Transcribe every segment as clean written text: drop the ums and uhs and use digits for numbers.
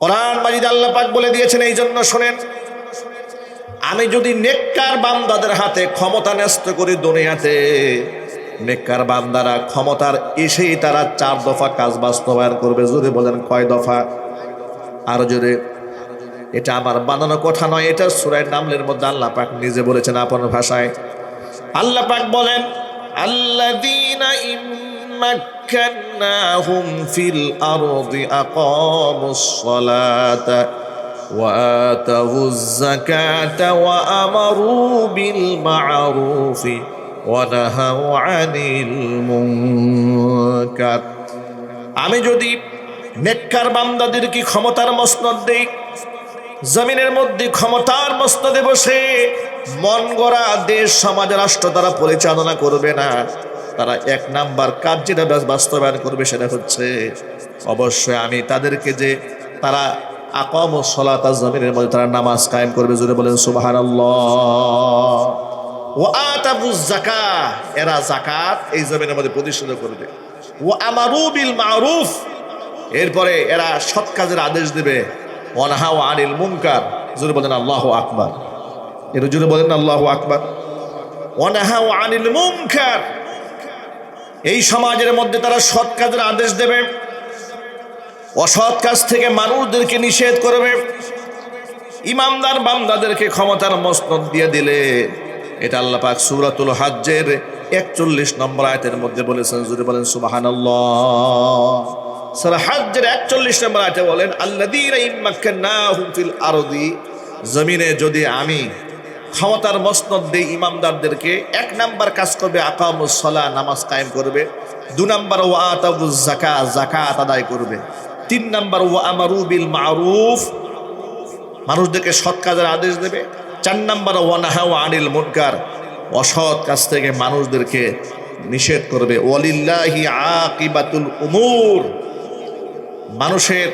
কোরআন মাজিদ আল্লাহ পাক বলে দিয়েছেন, এই জন্য শোনেন, আমি যদি নেককার বান্দাদের হাতে ক্ষমতা ন্যস্ত করি দুনিয়াতে, নেককার বান্দারা ক্ষমতার এসেই তারা 4 দফা কাজ বাস্তবায়ন করবে। জোরে বলেন কয় দফা? আরো জোরে। এটা আমার বানানো কথা নয়, এটা সূরা নামলের মধ্যে আল্লাহ পাক নিজে বলেছেন আপন ভাষায়। আল্লাহ পাক বলেন, আল্লাযীনা ইম্মাক্কান্নাহুম ফিল আরদি আকামুস সালাতা ওয়া আতাউয যাকাতা ওয়া আমারু বিল মা'রুফি ওয়া নাহাউ আনিল মুনকার। আমি যদি নেককার বান্দাদেরকে ক্ষমতার মসনদ দেই, জমিনের মধ্যে ক্ষমতার মসনদে বসে মন গড়া দেশ সমাজ রাষ্ট্র তারা পরিচালনা করবে না, তারা 1 নাম্বার কাজ যেটা বাস্তবায়ন করবে সেটা হচ্ছে অবশ্যই আমি তাদেরকে যে তারা আকামুস সালাতা, জমিনের মধ্যে তারা নামাজ কায়েম করবে। জোরে বলেন সুবহানাল্লাহ। ওয়া আতাউয যাকাত, এরা যাকাত এই জমিনের মধ্যে প্রতিষ্ঠিত করবে। ওয়া আমারু বিল মা'রুফ, এরপরে এরা সৎ কাজের আদেশ দেবে। ওয়া নাহাউ আনিল মুনকার, জোরে বলেন আল্লাহু আকবার। এর জোরে বলেন আল্লাহু আকবার। ওয়া নাহাউ আনিল মুনকার, এই সমাজের মধ্যে তারা সৎ কাজের আদেশ দেবে, অসৎ কাজ থেকে মানুষদেরকে নিষেধ করবে। ইমানদার বান্দাদেরকে ক্ষমতার মসনদ দিয়ে দিলে, এটা আল্লাহ পাক সূরাতুল হজ্জের 41 নম্বর আয়াতের মধ্যে বলেছেন। জোরে বলেন সুবহানাল্লাহ। সূরা হজ্জের 41 নম্বর আয়াতে বলেন, আল্লাযীনা ইম্মাক্কান্নাহুম ফিল আরদি, জমিনে যদি আমি ক্ষমতার মসনদ দেই ইমামদারদেরকে, 1 নাম্বার কাজ করবে আকামুস সালাহ, নামাজ কায়েম করবে। 2 নাম্বার ওয়া আতাউয যাকাত, যাকাত আদায় করবে। 3 নাম্বার ওয়া আমারু বিল মা'রুফ, মানুষদেরকে সৎ কাজের আদেশ দেবে। 4 নাম্বার ওয়া নাহাউ আনিল মুনকার, অসৎ কাজ থেকে মানুষদেরকে নিষেধ করবে। ওয়ালিল্লাহি আকিবাতুল উমুর, মানুষের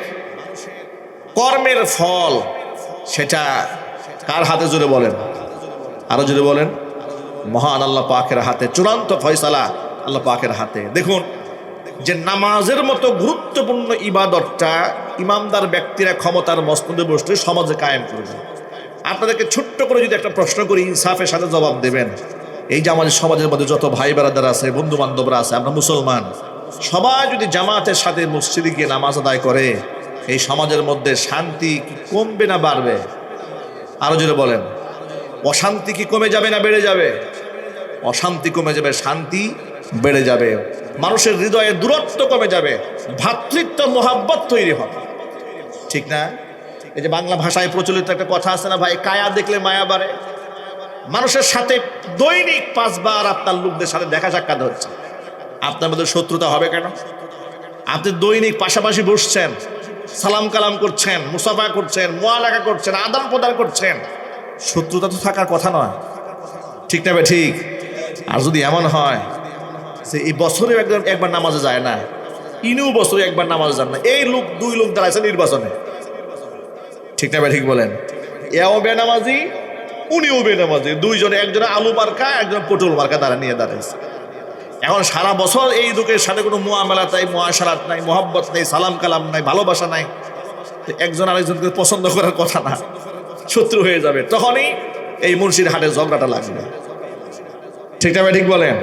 কর্মের ফল সেটা কার হাতে? জোরে বলেন, আরো জোরে বলেন। মহান আল্লাহ পাকের হাতে, চূড়ান্ত ফয়সালা আল্লাহ পাকের হাতে। দেখুন যে নামাজের মতো গুরুত্বপূর্ণ ইবাদতটা ইমানদার ব্যক্তিরা ক্ষমতার মসনদে বসলে সমাজে কায়েম করবে। আপনাদেরকে ছোট্ট করে যদি একটা প্রশ্ন করি, ইনসাফের সাথে জবাব দেবেন। এই যে আমাদের সমাজের মধ্যে যত ভাই বেরাদার আছে, বন্ধু বান্ধবরা আছে, আমরা মুসলমান, সবাই যদি জামাতের সাথে মসজিদে গিয়ে নামাজ আদায় করে, এই সমাজের মধ্যে শান্তি কি কমবে না বাড়বে? আরো জোরে বলেন। অশান্তি কি কমে যাবে না বেড়ে যাবে? অশান্তি কমে যাবে, শান্তি বেড়ে যাবে। মানুষের হৃদয়ে দূরত্ব কমে যাবে, ভ্রাতৃত্ব মহাব্বত তৈরি হবে। ঠিক না? এই যে বাংলা ভাষায় প্রচলিত একটা কথা আছে না ভাই, কায়া দেখলে মায়া বাড়ে। মানুষের সাথে দৈনিক 5 বার আপনার লোকদের সাথে দেখা সাক্ষাৎ হচ্ছে, আপনার মধ্যে শত্রুতা হবে কেন? আপনি দৈনিক পাশাপাশি বসছেন, সালাম কালাম করছেন, মুসাফা করছেন, মুআলাকা করছেন, আদান প্রদান করছেন, শত্রুতা তো থাকার কথা নয়। ঠিক না ভাই? ঠিক। আর যদি এমন হয় যে এই বছরে একবার নামাজে যায় না, ইনিও বছরে একবার নামাজে যান না, এই লোক 2 লোক দাঁড়াইছে নির্বাচনে, ঠিক না ভাই? ঠিক বলেন। এও বেনামাজি, উনিও বেনামাজি, 2 জনে, একজনে আলু মার্কা, একজন পটল মার্কা নিয়ে দাঁড়াইছে। এখন সারা বছর এই লোকের সাথে কোনো মুআমালাত নাই, মুআশারাত নাই, মহব্বত নেই, সালাম কালাম নাই, ভালোবাসা নাই, একজন আরেকজনকে পছন্দ করার কথা না, শত্রু হয়ে যাবে। তখনই এই মুন্সির হাটে ঝগড়াটা লাগবে। ঠিক না ভাই? ঠিক বলেন।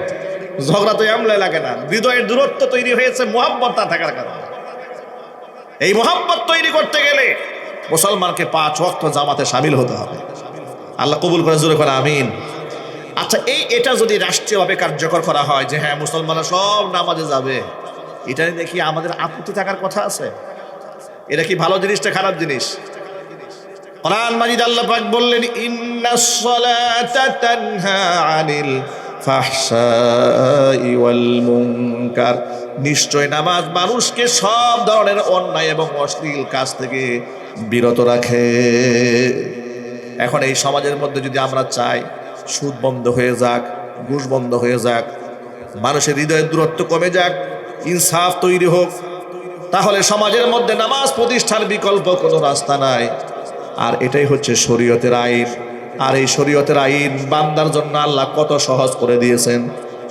ঝগড়া তো এমলে লাগে না, হৃদয়ের দূরত্ব তৈরি হয়েছে মহব্বত না থাকার কারণে। এই মহব্বত তৈরি করতে গেলে মুসলমানকে 5 ওয়াক্ত জামাতে শামিল হতে হবে। আল্লাহ কবুল করে, জোরে করে আমিন। আচ্ছা, এটা যদি রাষ্ট্রীয়ভাবে কার্যকর করা হয় যে হ্যাঁ মুসলমানরা সব নামাজে যাবে, এটা দেখি আমাদের আপত্তি থাকার কথা আছে? এটা কি ভালো জিনিসটা খারাপ জিনিস? কোরআন মাজিদ আল্লাহ পাক বললেন, ইন্নাস সালাতা তানহা আনিল ফাহশাই ওয়াল মুনকার, নিশ্চয় নামাজ মানুষকে সব ধরনের অন্যায় এবং অশ্লীল কাজ থেকে বিরত রাখে। এখন এই সমাজের মধ্যে যদি আমরা চাই সুদ বন্ধ হয়ে যাক, ঘুষ বন্ধ হয়ে যাক, মানুষের হৃদয়ের দূরত্ব কমে যাক, ইনসাফ তৈরি হোক, তাহলে সমাজের মধ্যে নামাজ প্রতিষ্ঠার বিকল্প কোনো রাস্তা নাই। আর এটাই হচ্ছে শরীয়তের আইন। আর এই শরীয়তের আইন বান্দার জন্য আল্লাহ কত সহজ করে দিয়েছেন।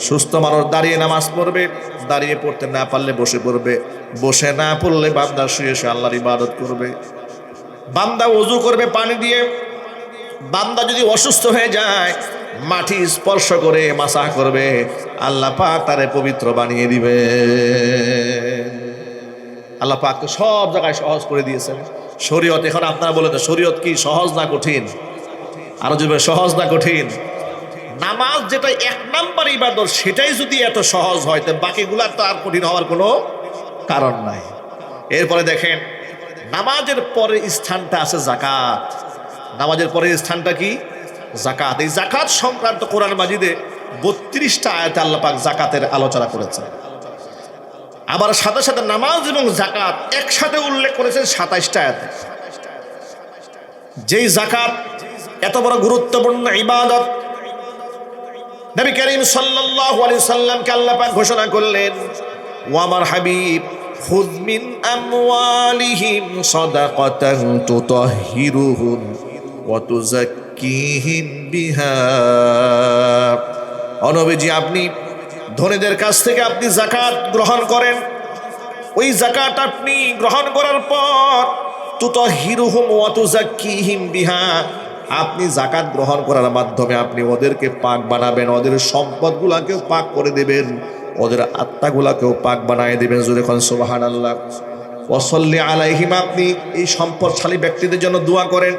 সুস্থ মানুষ দাঁড়িয়ে নামাজ পড়বে, দাঁড়িয়ে পড়তে না পারলে বসে পড়বে, বসে না পড়লে বান্দা শুয়ে শুয়ে আল্লাহর ইবাদত করবে। বান্দা ওযু করবে পানি দিয়ে, বান্দা যদি অসুস্থ হয়ে যায় মাটি স্পর্শ করে মাসাহ করবে, আল্লাহ পাক তারে পবিত্র বানিয়ে দিবে। আল্লাহ পাক তো সব জায়গায় সহজ করে দিয়েছেন শরীয়ত। এখন আপনারা বলেন শরীয়ত কি সহজ না কঠিন? আরো যদি সহজ না কঠিন? নামাজ যেটা 1 নাম্বার ইবাদত, সেটাই যদি এত সহজ হয় তো বাকিগুলা তো আর কঠিন হওয়ার কোনো কারণ নাই। এরপরে দেখেন নামাজের পরে স্থানটা আছে যাকাত। নামাজের পরের স্থানটা কি? যাকাত। এই যাকাত সংক্রান্ত কোরআন মাজিদে 32টা আয়াতে আল্লাহ পাক যাকাতের আলোচনা করেছেন। আবার সাথে সাথে নামাজ এবং যাকাত একসাথে উল্লেখ করেছেন 27টা আয়াতে। যেই যাকাত এত বড় গুরুত্বপূর্ণ ইবাদত, নবী করিম সাল্লাল্লাহু আলাইহি সাল্লামকে আল্লাহ পাক ঘোষণা করলেন, ও আমার হাবিব, খুয মিন আমওয়ালিহিম সাদাকাতান তুতাহহিরুহুম ওয়া তুযাক্কিহিম বিহা। ও নবীজি, আপনি ধনীদের কাছ থেকে আপনি যাকাত গ্রহণ করেন। ওই যাকাত আপনি গ্রহণ করার পর তুতাহহিরুহুম ওয়া তুযাক্কিহিম বিহা, আপনি যাকাত গ্রহণ করার মাধ্যমে আপনি ওদেরকে পাক বানাবেন, ওদের সম্পদগুলাকেও পাক করে দেবেন, ওদের আত্মাগুলাকেও পাক বানায় দেবেন। জোরে কোন সুবহানাল্লাহ। ওয়া সাল্লি আলাইহিম, আপনি এই সম্পদশালী ব্যক্তিদের জন্য দোয়া করেন।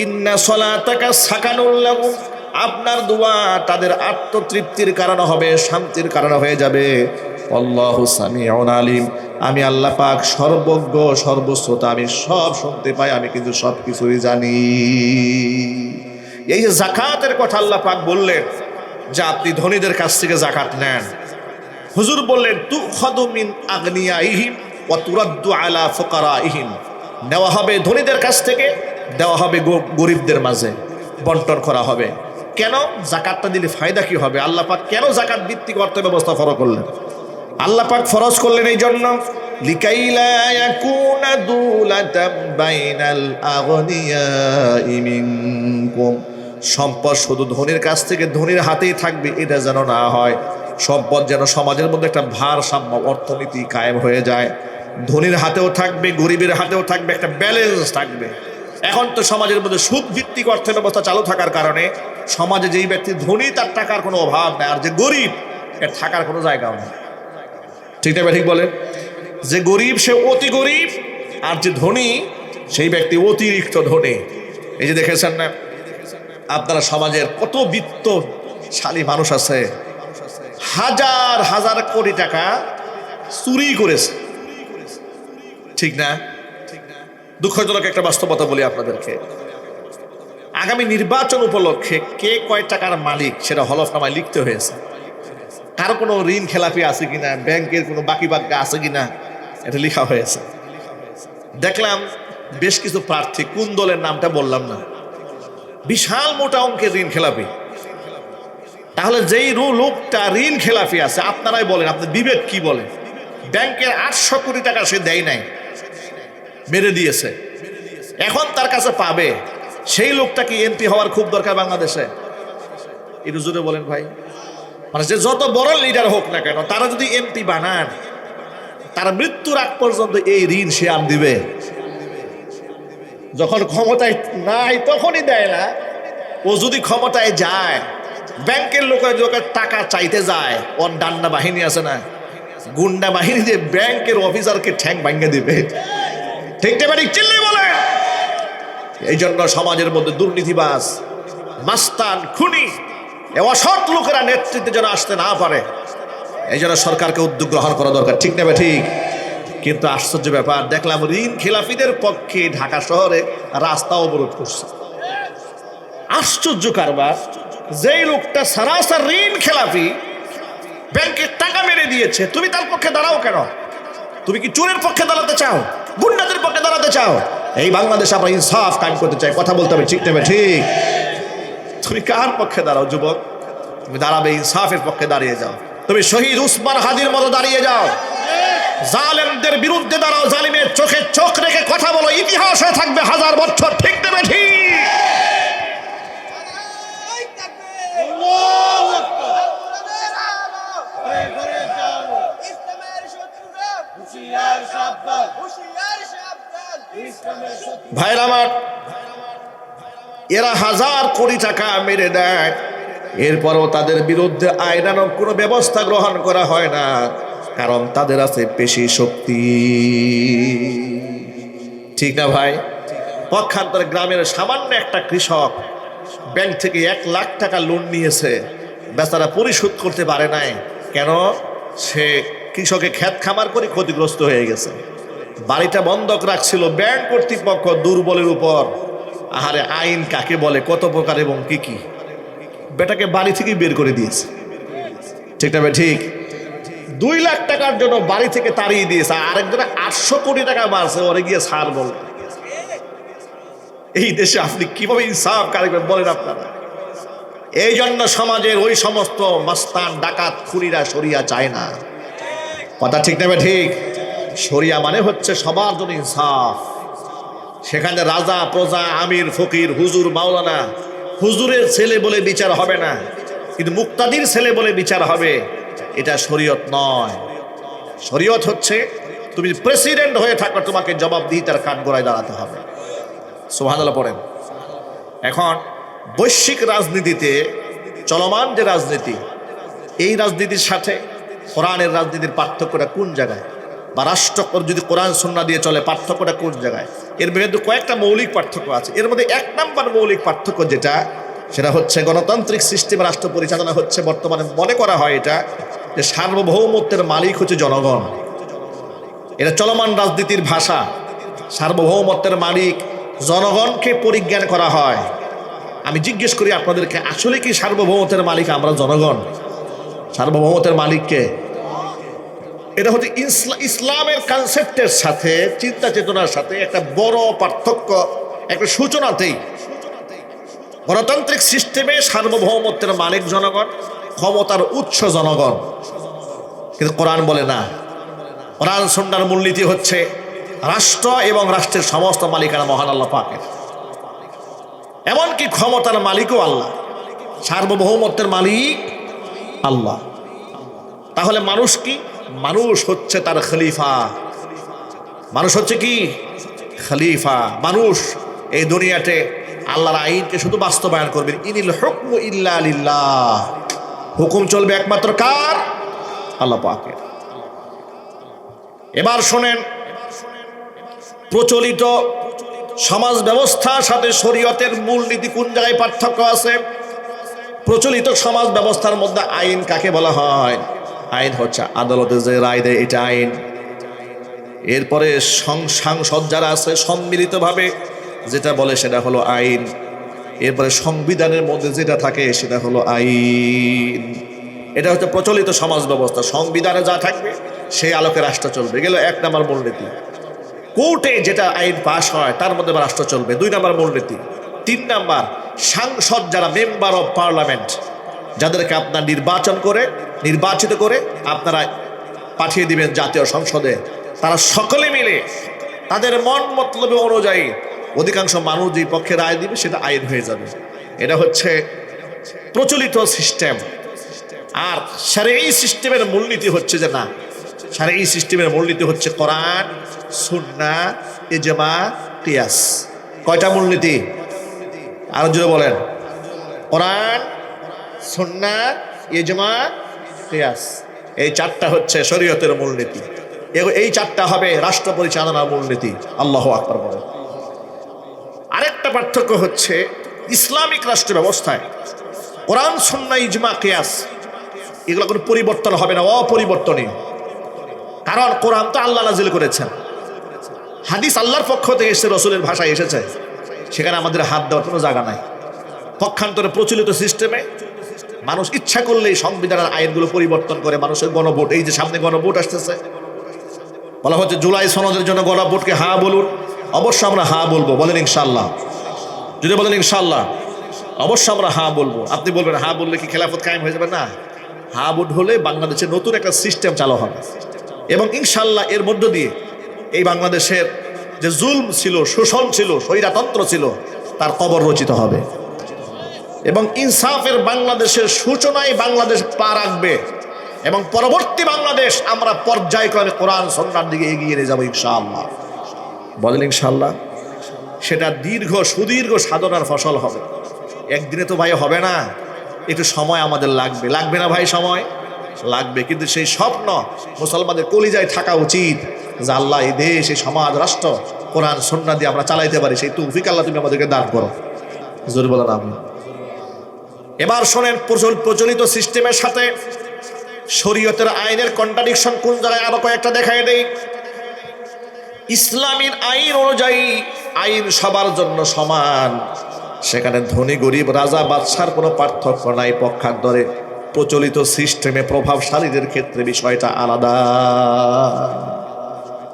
ইন্না সলাতাকা সাকানুল লাহুম, আপনার দোয়া তাদের আত্মতৃপ্তির কারণ হবে, শান্তির কারণ হয়ে যাবে। আল্লাহু সামিউন আলিম, আমি আল্লাহ পাক সর্বজ্ঞ সর্বশ্রোতা, আমি সব শুনতে পাই, আমি কিন্তু সব কিছুই জানি। এই যে যাকাতের কথা আল্লাহ পাক বললেন যে আপনি ধনীদের কাছ থেকে যাকাত নেন, হুজুর বললেন তুখাযু মিন আগনিয়াইহিম ওয়া তুরাদ্দু আলা ফুকারাইহিম, নেওয়া হবে ধনীদের কাছ থেকে, দেওয়া হবে গরিবদের মাঝে, বন্টন করা হবে। কেন? যাকাতটা দিলে ফায়দা কি হবে? আল্লাহ পাক কেন যাকাত ভিত্তিক অর্থ ব্যবস্থা ফরজ করলেন? আল্লাহ পাক ফরজ করলেন এই জন্য, লিকাইলা ইয়াকুনা দুলাতাম বাইনাল আগনিয়াই মিনকুম, সম্পদ শুধু ধনীর কাছ থেকে ধনীর হাতেই থাকবে এটা যেন না হয়। সম্পদ যেন সমাজের মধ্যে একটা ভারসাম্য অর্থনীতি কায়েম হয়ে যায়, ধনীর হাতেও থাকবে গরিবের হাতেও থাকবে, একটা ব্যালেন্স থাকবে। এখন তো সমাজের মধ্যে সুদ ভিত্তিক অর্থ ব্যবস্থা চালু থাকার কারণে সমাজে যেই ব্যক্তি ধনী তার টাকার কোনো অভাব নেই, আর যে গরিব এর থাকার কোনো জায়গাও নেই। ঠিক না? ঠিক বলে, যে গরিব সে অতি গরিব, আর যে ধনী সেই ব্যক্তি অতিরিক্ত ধনী। এই যে দেখেছেন না আপনারা সমাজের কত বিত্তশালী মানুষ আছে, হাজার হাজার কোটি টাকা চুরি করেছে। ঠিক না? দুঃখজনক একটা বাস্তবতা বলি আপনাদেরকে, আগামী নির্বাচন উপলক্ষে কে কয় টাকার মালিক সেটা হলফনামায় লিখতে হয়েছে। কারো কোনো ঋণ খেলাপি আছে কিনা, ব্যাংকের কোনো বাকি বাক্কা আছে কিনা, এটা লেখা হয়েছে। দেখলাম বেশ কিছু প্রার্থী, কোন দলের নামটা বললাম না, বিশাল মোটা অঙ্কের ঋণ খেলাপি। তাহলে যেই লোকটা ঋণ খেলাপি আছে, আপনারাই বলেন, আপনার বিবেক কি বলে? ব্যাংকের 800 কোটি টাকা সে দেয় নাই, মেরে দিয়েছে, এখন তার কাছে পাবে। সেই লোকটা কি এমপি হওয়ার খুব দরকার বাংলাদেশে? একটু জোরে বলেন ভাই। মানে যে যত বড় লিডার হোক না কেন, তারা যদি এমপি বানান, তার মৃত্যুর আগ পর্যন্ত এই ঋণ সে আর দিবে। যখন ক্ষমতায় নাই তখনই দেয় না, ও যদি ক্ষমতায় যায়, ব্যাংকের লোকের টাকা চাইতে যায়, ওর ডান্ডা বাহিনী আছে না, গুন্ডা বাহিনী দিয়ে ব্যাংকের অফিসারকে ঠ্যাং ভাঙিয়ে দিবে। ঠিক ঠিক চিল্লি বলে। এই জন্য সমাজের মধ্যে দুর্নীতিবাজ, মাস্তান, খুনি, অসৎ লোকেরা নেতৃত্বে যেন আসতে না পারে, এই জন্য সরকারকে উদ্যোগ গ্রহণ করা দরকার। ঠিক না ঠিক? কিন্তু আশ্চর্য ব্যাপার, দেখলাম ঋণ খেলাপিদের পক্ষে ঢাকা শহরে রাস্তা অবরোধ করছে। আশ্চর্য কারবার, যেই লোকটা সরাসরি ঋণ খেলাপি, ব্যাংকের টাকা মেরে দিয়েছে, তুমি তার পক্ষে দাঁড়াও কেন? তুমি কি চোরের পক্ষে দাঁড়াতে চাও, গুন্ডাদের পক্ষে দাঁড়াতে চাও? এই বাংলাদেশে আমরা ইনসাফ কায়েম করতে চাই, কথা বলতে হবে। ঠিক না ঠিক? তুমি কার পক্ষে দাঁড়াও যুবক? তুমি দাঁড়াবে ইনসাফের পক্ষে, দাঁড়িয়ে যাও। তুমি শহীদ উসমান হাদির মতো দাঁড়িয়ে যাও, জালেমদের বিরুদ্ধে দাঁড়াও, জালিমের চোখে চোখ রেখে কথা বলো, ইতিহাস হয়ে থাকবে 1000 বছর। ঠিক না ঠিক? ভাইরা আমার, এরা হাজার কোটি টাকা মেরে দেয়, এরপরও তাদের বিরুদ্ধে আইনানুগ কোনো ব্যবস্থা গ্রহণ করা হয় না, কারণ তাদের আছে পেশি শক্তি। ঠিক না ভাই? পক্ষান্তরে গ্রামের সামান্য একটা কৃষক ব্যাংক থেকে 1 লাখ টাকা লোন নিয়েছে, বেচারা পরিশোধ করতে পারে নাই। কেন? সে কৃষকে ক্ষেত খামার করে ক্ষতিগ্রস্ত হয়ে গেছে, বাড়িটা বন্ধক রাখছিল ব্যাংক কর্তৃপক্ষ দুর্বলের উপর। আহারে, আইন কাকে বলে, কত প্রকার এবং কি কি, বেটাকে বাড়ি থেকেই বের করে দিয়েছে। ঠিক না ভাই? ঠিক। 2 লাখ টাকার জন্য বাড়ি থেকে তাড়িয়ে দিয়েছে, আরেকজনে 800 কোটি টাকা মারছে, ওরে গিয়ে ছাড় বল। এই দেশে আপনি কিভাবে ইনসাফ কারবেন বলেন আপনারা? এই জন্য সমাজের ওই সমস্ত মাস্তান ডাকাত খুনিরা শরিয়া চায় না। কথা ঠিক না ভাই? ঠিক। শরিয়া মানে হচ্ছে সবার জন্য ইনসাফ। সেখানে রাজা প্রজা আমির ফকির হুজুর মাওলানা, হুজুরের ছেলে বলে বিচার হবে না, কিন্তু মুক্তাদির ছেলে বলে বিচার হবে। এটা শরীয়ত নয়। শরীয়ত হচ্ছে তুমি প্রেসিডেন্ট হয়ে থাকো, তোমাকে জবাবদিহিতার কাঠগড়ায় দাঁড়াতে হবে। সুবহানাল্লাহ পড়েন। এখন বৈশ্বিক রাজনীতিতে চলমান যে রাজনীতি, এই রাজনীতির সাথে কোরআনের রাজনীতির পার্থক্যটা কোন জায়গায়? বা রাষ্ট্র যদি কোরআন সুন্নাহ দিয়ে চলে, পার্থক্যটা কোন জায়গায়? এর মধ্যে কয়েকটা মৌলিক পার্থক্য আছে। এর মধ্যে 1 নম্বর মৌলিক পার্থক্য যেটা, সেটা হচ্ছে গণতান্ত্রিক সিস্টেমে রাষ্ট্র পরিচালনা হচ্ছে বর্তমানে মনে করা হয় এটা যে সার্বভৌমত্বের মালিক হচ্ছে জনগণ। এটা চলমান রাজনীতির ভাষা। সার্বভৌমত্বের মালিক জনগণকে পরিজ্ঞান করা হয়। আমি জিজ্ঞেস করি আপনাদেরকে, আসলে কি সার্বভৌমত্বের মালিক আমরা জনগণ? সার্বভৌমত্বের মালিককে? এটা হচ্ছে ইসলামের কনসেপ্টের সাথে, চিন্তা চেতনার সাথে একটা বড় পার্থক্য, একটা সূচনাতেই। গণতান্ত্রিক সিস্টেমে সার্বভৌমত্বের মালিক জনগণ, ক্ষমতার উৎস জনগণ, কিন্তু কোরআন বলে না। কোরআন সুন্নাহর মূলনীতি হচ্ছে রাষ্ট্র এবং রাষ্ট্রের সমস্ত মালিকানা মহান আল্লাহ পাকের। এমনকি ক্ষমতার মালিকও আল্লাহ, সার্বভৌমত্বের মালিক আল্লাহ। তাহলে মানুষ কি? মানুষ হচ্ছে তার খলিফা। মানুষ হচ্ছে কি? খলিফা। মানুষ এই দুনিয়াতে আল্লাহর আইনকে শুধু বাস্তবায়ন করবেন। ইনিল হুকমু ইল্লা লিল্লাহ। হুকুম চলবে একমাত্র কার? আল্লাহ পাকের। এবার শোনেন, প্রচলিত সমাজ ব্যবস্থার সাথে শরীয়তের মূলনীতি কোন জায়গায় পার্থক্য আছে? প্রচলিত সমাজ ব্যবস্থার মধ্যে আইন কাকে বলা হয়? আইন হচ্ছে আদালতে যে রায় দেয়, এটা আইন। এরপরে সাংসদ যারা আছে সম্মিলিতভাবে যেটা বলে সেটা হলো আইন। এরপরে সংবিধানের মধ্যে যেটা থাকে সেটা হলো আইন। এটা হচ্ছে প্রচলিত সমাজ ব্যবস্থা। সংবিধানে যা থাকবে সেই আলোকে রাষ্ট্র চলবে, গেল 1 নম্বর মূলনীতি। কোর্টে যেটা আইন পাশ হয় তার মধ্যে রাষ্ট্র চলবে, 2 নম্বর মূলনীতি। 3 নম্বর, সাংসদ যারা মেম্বার অফ পার্লামেন্ট, যাদেরকে আপনার নির্বাচিত করে আপনারা পাঠিয়ে দিবেন জাতীয় সংসদে, তারা সকলে মিলে তাদের মন মতলব অনুযায়ী অধিকাংশ মানুষ যে পক্ষে রায় দিবে সেটা আইন হয়ে যাবে। এটা হচ্ছে প্রচলিত সিস্টেম। আর শারঈ সিস্টেমের মূলনীতি হচ্ছে যে না, শারঈ সিস্টেমের মূলনীতি হচ্ছে কোরআন, সুন্নাহ, ইজমা, কিয়াস। কয়টা মূলনীতি? আরো জোরে বলেন। কোরআন, সুন্নাহ, ইজমা, কিয়াস। এই 4টা হচ্ছে শরীয়তের মূলনীতি। এই 4টা হবে রাষ্ট্র পরিচালনার মূলনীতি। আল্লাহু আকবার বলেন। আরেকটা পার্থক্য হচ্ছে ইসলামিক রাষ্ট্র ব্যবস্থায় কোরআন, সুন্নাহ, ইজমা, কিয়াস এগুলো কোনো পরিবর্তন হবে না, অপরিবর্তনীয়। কারণ কোরআন তো আল্লাহ নাজিল করেছেন, হাদিস আল্লাহর পক্ষ থেকে এসেছে, রসুলের ভাষায় এসেছে, সেখানে আমাদের হাত দেওয়ার কোনো জায়গা নাই। পক্ষান্তরে প্রচলিত সিস্টেমে মানুষ ইচ্ছা করলেই সংবিধানের আইনগুলো পরিবর্তন করে। মানুষের গণভোট, এই যে সামনে গণভোট আসতেছে, বলা হচ্ছে জুলাই সনদের জন্য গণভোটকে হা বলুন। অবশ্য আমরা হা বলবো, বলেন ইনশাল্লাহ। যদি বলেন ইনশাল্লাহ, অবশ্য আমরা হা বলবো। আপনি বলবেন হা বললে কি খেলাফত কায়েম হয়ে যাবে? না, হা ভোট হলে বাংলাদেশে নতুন একটা সিস্টেম চালু হবে এবং ইনশাল্লাহ এর মধ্য দিয়ে এই বাংলাদেশের যে জুলম ছিল, শোষণ ছিল, স্বৈরতন্ত্র ছিল, তার কবর রচিত হবে এবং ইনসাফের বাংলাদেশের সূচনায় বাংলাদেশ পা রাখবে এবং পরবর্তী বাংলাদেশ আমরা পর্যায়ক্রমে কোরআন সুন্নাহর দিকে এগিয়ে নিয়ে যাবো ইনশাআল্লাহ। বলেন ইনশাআল্লাহ। সেটা সুদীর্ঘ সাধনার ফসল হবে। একদিনে তো ভাই হবে না, একটু সময় আমাদের লাগবে না ভাই? সময় লাগবে, কিন্তু সেই স্বপ্ন মুসলমানদের কলিজায় থাকা উচিত যে আল্লাহ এই দেশ, এই সমাজ, রাষ্ট্র কোরআন সুন্নাহ দিয়ে আমরা চালাইতে পারি। সেই তৌফিক আল্লাহ তুমি আমাদেরকে দান করো। জোরে বলেন আমিন। এবার শোনেন, প্রচলিত সিস্টেমের সাথে শরীয়তের আইনের কন্ট্রাডিকশন কোন জায়গায় আরো কয়েকটা দেখায় দেই। ইসলামীর আইন অনুযায়ী আইন সবার জন্য সমান, সেখানে ধনী গরিব, রাজা বাদশার কোনো পার্থক্য নাই পক্ষান্তরে। প্রচলিত সিস্টেমে প্রভাবশালীদের ক্ষেত্রে বিষয়টা আলাদা,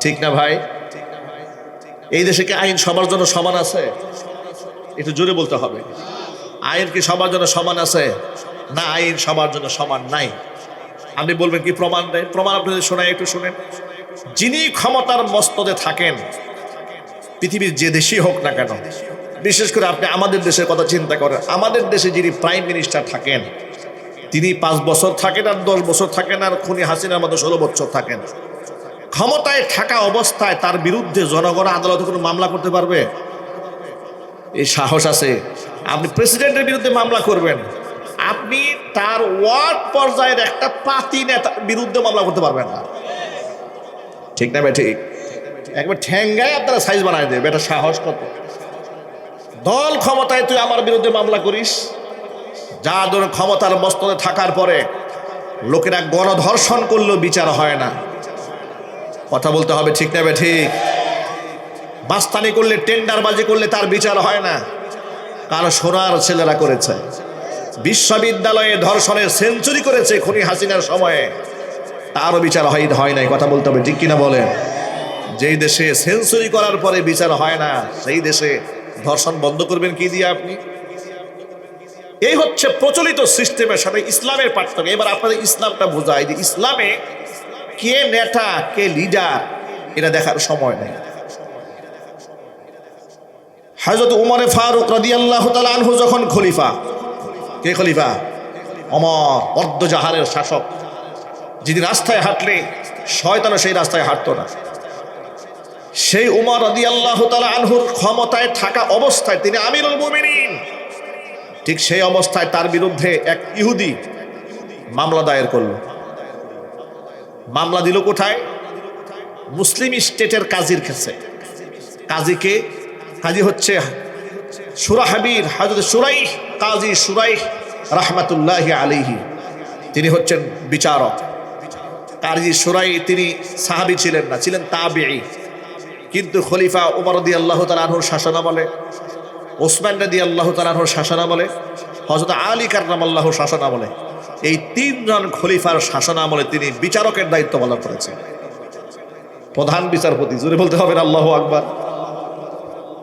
ঠিক না ভাই? এই দেশে কি আইন সবার জন্য সমান আছে? একটু জোরে বলতে হবে। আইন কি সবার জন্য সমান আছে? না, আইন সবার জন্য সমান নাই। আপনি বলবেন কি প্রমাণ নেই? প্রমাণ আপনাদের শোনায়, একটু শুনেন। যিনি ক্ষমতার মস্তদে থাকেন, পৃথিবীর যে দেশই হোক না কেন, বিশেষ করে আপনি আমাদের দেশের কথা চিন্তা করেন, আমাদের দেশে যিনি প্রাইম মিনিস্টার থাকেন, তিনি 5 বছর থাকেন আর 10 বছর থাকেন আর খুনি হাসিনার মতো 16 বছর থাকেন। ক্ষমতায় থাকা অবস্থায় তার বিরুদ্ধে জনগণ আদালতে কোনো মামলা করতে পারবে? এই সাহস আছে? আপনি প্রেসিডেন্টের বিরুদ্ধে মামলা করবেন, আপনি তার ওয়ার্ড পর্যায়ের একটা পাতি নেতার বিরুদ্ধে মামলা করতে পারবেন না, ঠিক না ভাই? ঠিক। একবার ঠ্যাঙ্গায় আপনারা সাইজ বানায় দেবে। এটা সাহস কত? দল ক্ষমতায়, তুই আমার বিরুদ্ধে মামলা করিস? যা ধরুন ক্ষমতার মস্তদে থাকার পরে লোকেরা গণধর্ষণ করলেও বিচার হয় না। কথা বলতে হবে, ঠিক না ভাই? ঠিক। বাস্তানি করলে, টেন্ডারবাজি করলে তার বিচার হয় না। কারো সোনার ছেলেরা করেছে, বিশ্ববিদ্যালয়ে ধর্ষণের সেঞ্চুরি করেছে খুনি হাসিনার সময়ে, তারও বিচার হয় নাই। কথা বলতে হবে, ঠিক কিনা বলেন? যেই দেশে সেঞ্চুরি করার পরে বিচার হয় না, সেই দেশে ধর্ষণ বন্ধ করবেন কি দিয়ে আপনি? এই হচ্ছে প্রচলিত সিস্টেমের সাথে ইসলামের পার্থক্য। এবার আপনাদের ইসলামটা বোঝায় যে ইসলামে কে নেতা, কে লিডার, এটা দেখার সময় নেই। হযরত উমর ফারুক রাদিয়াল্লাহু তাআলা আনহু যখন খলিফা, কে খলিফা? ওমর, অর্ধজাহানের শাসক, যিনি রাস্তায় হাঁটলে শয়তানও সেই রাস্তায় হাঁটতো না। সেই উমর রাদিয়াল্লাহু তাআলা আনহুর ক্ষমতায় থাকা অবস্থায় তিনি আমিরুল মুমিনিন। ঠিক সেই অবস্থায় তার বিরুদ্ধে এক ইহুদি মামলা দায়ের করলো। মামলা দিল কোথায়? মুসলিম স্টেটের কাজীর কাছে। কাজী হচ্ছে সুরাহাবির হযরত সুরাইহ, কাজী সুরাইহ রাহমাতুল্লাহি আলাইহি, তিনি হচ্ছেন বিচারক। কাজী সুরাইহ তিনি সাহাবী ছিলেন না, ছিলেন তাবিঈ। কিন্তু খলিফা ওমর রাদিয়াল্লাহু তাআলা আনহুর শাসনামলে, ওসমান রাদিয়াল্লাহু তাআলা আনহুর শাসনামলে, হযরত আলী কাররামাল্লাহু শাসনামলে, এই 3 জন খলিফার শাসনামলে তিনি বিচারকের দায়িত্ব পালন করেছেন। প্রধান বিচারপতি, জোরে বলতে হবে আল্লাহু আকবার।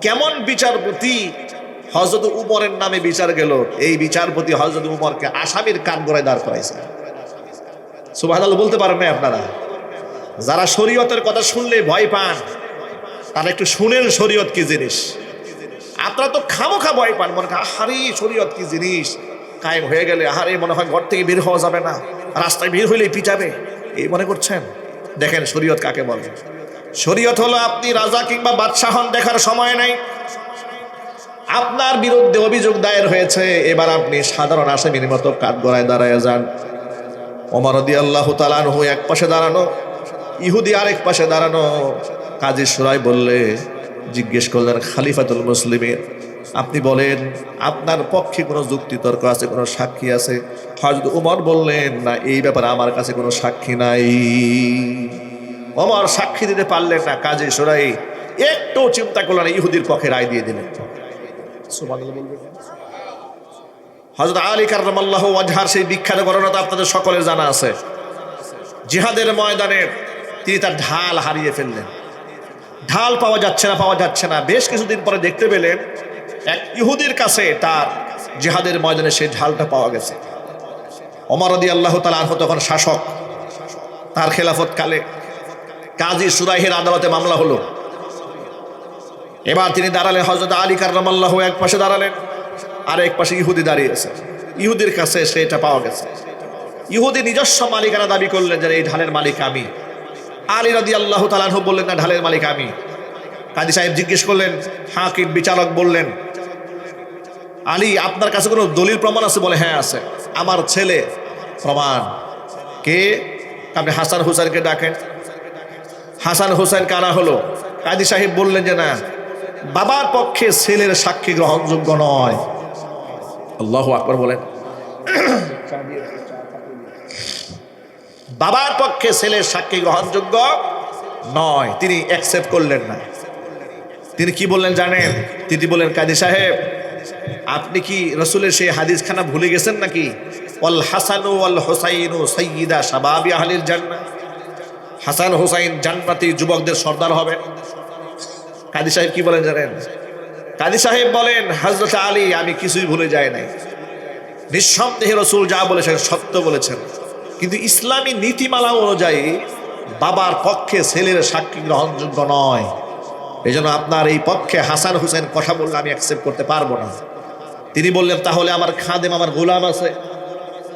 কেমন বিচারপতি? হযরত উমরের নামে বিচার গেল, এই বিচারপতি হযরত উমরকে আসামির কাঠগড়ায় দাঁড় করাইছে। সুবহানাল্লাহ বলতে পারেন না আপনারা? যারা শরীয়তের কথা শুনলে ভয় পান, তারা একটু শুনেন শরীয়ত কি জিনিস। আপনারা তো খামোখা ভয় পান, মনে হয় আহারে শরীয়ত কি জিনিস, কায়েম হয়ে গেলে আহারে মনে হয় ঘর থেকে বের হওয়া যাবে না, রাস্তায় বের হইলেই পিটাবে, এই মনে করছেন। দেখেন শরীয়ত কাকে বলে। শরীয়ত হলো আপনি রাজা কিংবা বাদশাহ হন, দেখার সময় নাই। আপনার বিরুদ্ধে অভিযোগ দায়ের হয়েছে, এবার আপনি সাধারণ আসামির মতো কাঠগড়ায় দাঁড়ায় যান। ওমর রাদিয়াল্লাহু তাআলা আনহু এক পাশে দাঁড়ানো, ইহুদি আরেক পাশে দাঁড়ানো। কাজী সুরাইহ জিজ্ঞেস করলেন, খলিফাতুল মুসলিমিন, আপনি বলেন আপনার পক্ষে কোনো যুক্তিতর্ক আছে, কোনো সাক্ষী আছে? হযরত উমর বললেন, না, এই ব্যাপারে আমার কাছে কোনো সাক্ষী নাই। ওমর সাক্ষী দিতে পারলেন না। কাজী সুরাইহ একটু চিন্তা করলেন, ইহুদির পক্ষে রায় দিয়ে দিলেন। সুবহানাল্লাহ বলবেন। হযরত আলী কাররামাল্লাহু ওয়াজহার সেই বিখ্যাত ঘটনা তো আপনাদের সকলের জানা আছে। জিহাদের ময়দানে তিনি তার ঢাল হারিয়ে ফেললেন। ঢাল পাওয়া যাচ্ছে না। বেশ কিছুদিন পরে দেখতে পেলেন এক ইহুদির কাছে তার জিহাদের ময়দানে সেই ঢালটা পাওয়া গেছে। ওমর রাদিয়াল্লাহু তাআলা আনহু তখন শাসক, তার খেলাফত কালে কাজী সুরাইহের আদালতে মামলা হলো। এবার তিনি দাঁড়ালেন, হযরত আলী কাররামাল্লাহু এক পাশে দাঁড়ালেন, আর এক পাশে ইহুদি দাঁড়িয়ে আছে। ইহুদির কাছে সেটা পাওয়া গেছে। ইহুদি নিজস্ব মালিকানা দাবি করলেন যে এই ঢালের মালিক আমি। আলী রাদিয়াল্লাহু তাআলা আনহু বললেন, না, ঢালের মালিক আমি। কাজী সাহেব জিজ্ঞেস করলেন, হাকিম বিচারক বললেন, আলী আপনার কাছে কোনো দলিল প্রমাণ আছে? বলে হ্যাঁ আছে, আমার ছেলে প্রমাণ। কে? আপনি হাসান হুসাইনকে ডাকেন। হাসান হুসাইনকে আনা হলো। কাজী সাহেব বললেন যে না, বাবার পক্ষে ছেলের সাক্ষী গ্রহণযোগ্য নয়। আল্লাহু আকবার বলেন। বাবার পক্ষে ছেলের সাক্ষী গ্রহণযোগ্য নয়, তিনি অ্যাকসেপ্ট করলেন না। তিনি কি বললেন জানেন? তিনি বললেন, কাজী সাহেব আপনি কি রসুলের সেই হাদিসখানা ভুলে গেছেন নাকি? ওয়াল হাসানু ওয়াল হুসাইনু সাইয়্যিদা শাবাবি আহলিল জান্নাহ, হাসান হুসাইন জান্নাতি যুবকদের সর্দার হবেন। কাজী সাহেব কি বলেন জানেন? কাজী সাহেব বলেন, হযরত আলী আমি কিছুই ভুলে যাই নাই, নিঃসন্দেহে রসুল যা বলেছেন সত্য বলেছেন, কিন্তু ইসলামী নীতিমালা অনুযায়ী বাবার পক্ষে ছেলের সাক্ষী গ্রহণযোগ্য নয়। এই জন্য আপনার এই পক্ষে হাসান হুসেন কথা বললে আমি অ্যাকসেপ্ট করতে পারবো না। তিনি বললেন, তাহলে আমার খাদেম, আমার গোলাম আছে,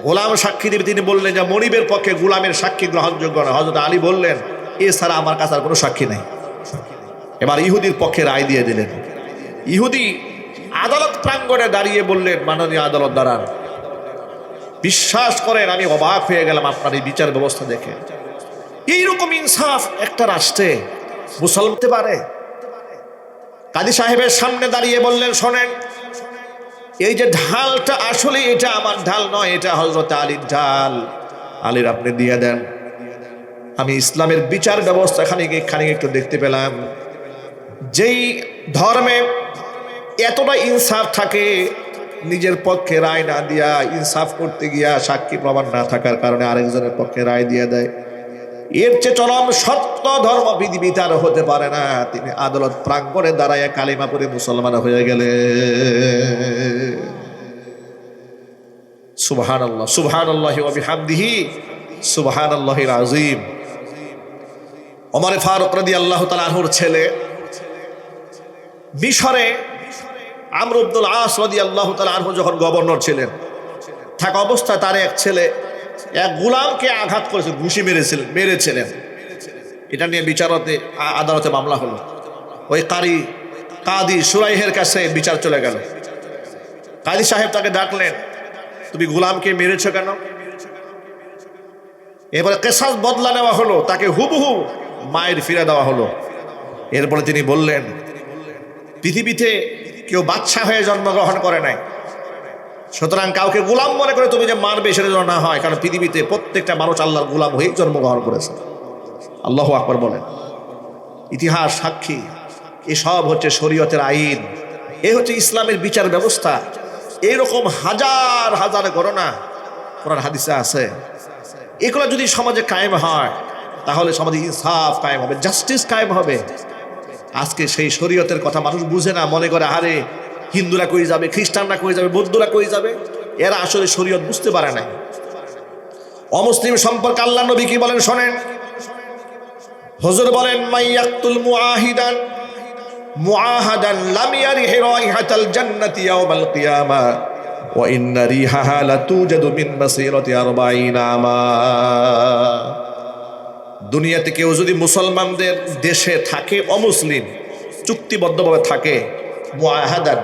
গোলাম সাক্ষী দিবে। তিনি বললেন যে মনিবের পক্ষে গোলামের সাক্ষী গ্রহণযোগ্য নয়। হযরত আলী বললেন, এছাড়া আমার কাছে আর কোনো সাক্ষী নেই। এবার ইহুদির পক্ষে রায় দিয়ে দিলেন। ইহুদি আদালত প্রাঙ্গণে দাঁড়িয়ে বললেন, মাননীয় আদালত দাঁড়ান, বিশ্বাস করেন আমি অবাক হয়ে গেলাম আপনার এই বিচার ব্যবস্থা দেখে। এইরকম ইনসাফ একটা রাষ্ট্রে মুসলমান হতে পারে? কাজী সাহেবের সামনে দাঁড়িয়ে বললেন, শোনেন, এই যে ঢালটা আসলে এটা আমার ঢাল নয়, এটা হযরত আলীর ঢাল। আলীর আপনি দিয়ে দেন। আমি ইসলামের বিচার ব্যবস্থা খানিক একটু দেখতে পেলাম, যেই ধর্মে এতটা ইনসাফ থাকে, নিজের পক্ষে রায় না দিয়া ইনসাফ করতে গিয়া সাক্ষী প্রমাণ না থাকার কারণে আরেকজনের পক্ষে রায় দিয়ে দেয়, এর চেয়ে চরম সত্য ধর্ম পৃথিবীতে আর হতে পারে না। তিনি আদালত প্রাঙ্গণে দাঁড়ায় কালিমা পড়ে মুসলমান হয়ে গেলে। সুবহানাল্লাহ, সুবহানাল্লাহি ওয়া বিহামদিহি, সুবহানাল্লাহিল আযীম। ওমর ফারুক রাদিয়াল্লাহু তাআলা আনহুর ছেলে মিশরে আমর ইবনুল আস রাদিয়াল্লাহু তাআলা আনহু যখন গভর্নর ছিলেন, থাকা অবস্থায় তার এক ছেলে এক গোলামকে আঘাত করেছে, ঘুষি মেরেছিলেন। এটা নিয়ে আদালতে মামলা হলো। ওই কাদি সুরাইহের কাছে বিচার চলে গেল। কাজী সাহেব তাকে ডাকলেন, তুমি গোলামকে মেরেছো কেন? এবারে কেসাস বদলা নেওয়া হলো, তাকে হুবহু মায়ের ফিরে দেওয়া হলো। এরপরে তিনি বললেন, পৃথিবীতে কেউ বাদশা হয়ে জন্মগ্রহণ করে নাই, সুতরাং কাউকে গোলাম মনে করে তুমি যে মারবে সেটা যেন না হয়, কারণ পৃথিবীতে প্রত্যেকটা মানুষ আল্লাহর গোলাম হয়ে জন্মগ্রহণ করেছে। আল্লাহু আকবার বলেন। ইতিহাস সাক্ষী, এসব হচ্ছে শরীয়তের আইন, এই হচ্ছে ইসলামের বিচার ব্যবস্থা। এইরকম হাজার হাজার ঘটনা কোরআন হাদিসে আছে। এগুলো যদি সমাজে কায়েম হয়, তাহলে সমাজে ইনসাফ কায়েম হবে, জাস্টিস কায়েম হবে। আজকে সেই শরীয়তের কথা মানুষ বুঝে না, মনে করে আরে হিন্দুরা কই যাবে, খ্রিস্টানরা কই যাবে, বৌদ্ধরা কই যাবে। এরা আসলে শরীয়ত বুঝতে পারে না। অমুসলিম সম্পর্কে আল্লাহ নবী কি বলেন শোনেন। হুজুর বলেন, মাইয়াকতুল মুআহাদান লাম ইয়ারিহ রাইহাতাল জান্নাতি ইয়াওমাল কিয়ামা ওয়া ইন্না রিহাহা লাতুজাদু মিন মাসিরাতি 40 আমা। দুনিয়াতে কেউ যদি মুসলমানদের দেশে থাকে, অমুসলিম চুক্তিবদ্ধভাবে থাকে, মুআহাদান,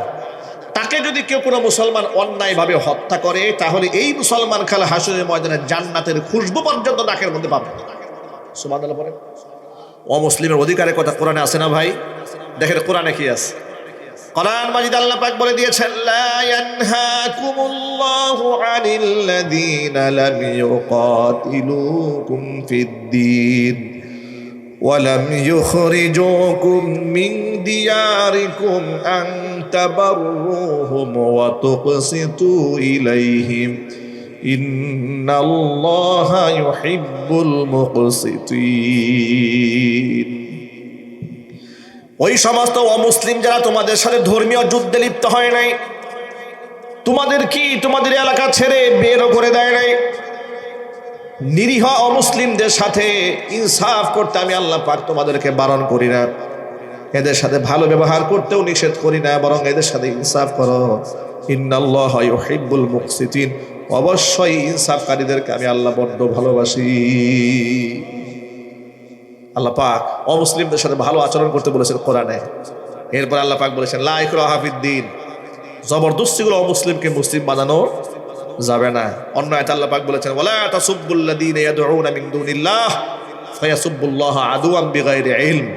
তাকে যদি কেউ কোনো মুসলমান অন্যায়ভাবে হত্যা করে, তাহলে এই মুসলমান কাল হাসরের ময়দানে জান্নাতের খুশবু পর্যন্ত নাকের মধ্যে পাবে। সুবহানাল্লাহ বলেন। অমুসলিমের অধিকারের কথা কোরআনে আছে না ভাই? দেখেন কোরআনে কি আছে। কোরআন মাজিদ আল্লাহ পাক বলে দিয়েছেন, লা ইয়ানহাকুমুল্লাহু আনিল্লাযীনা লাম ইউকাতিলুকুম ফিদ-দীন ওয়া লাম ইউখরিজুকুম মিন দিয়ারিকুম আন তাবাররুহুম ওয়া তুকসিতু ইলাইহিম ইন্নাল্লাহা ইউহিব্বুল মুকসিতিন। ওই সমস্ত অমুসলিম যারা তোমাদের সাথে ধর্মীয় যুদ্ধে লিপ্ত হয় নাই, তোমাদের এলাকা ছেড়ে বেরও করে দেয় নাই, নিরীহ অমুসলিমদের সাথে ইনসাফ করতে আমি আল্লাহ পাক তোমাদেরকে বারণ করি না, এদের সাথে ভালো ব্যবহার করতেও নিষেধ করি না, বরং এদের সাথে ইনসাফ করো। ইন্নাল্লাহা ইউহিব্বুল মুকসিতিন, অবশ্যই ইনসাফকারীদেরকে আমি আল্লাহ বড্ড ভালোবাসি। আল্লাহ পাক অমুসলিমদের সাথে ভালো আচরণ করতে বলেছেন কোরআনে। এরপর আল্লাহ পাক বলেছেন লা ইকরাহা ফিদ্দীন, জবরদস্তিগুলো অমুসলিমকে মুসলিম বানানো যাবে না। অন্য আয়াতে আল্লাহ পাক বলেছেন ওয়ালা তাসুব্বুল্লাযীনা ইয়াদউনা মিন দুনিল্লাহ ফায়াসুব্বুল্লাহা আদুওয়ান বিগাইরি ইলম,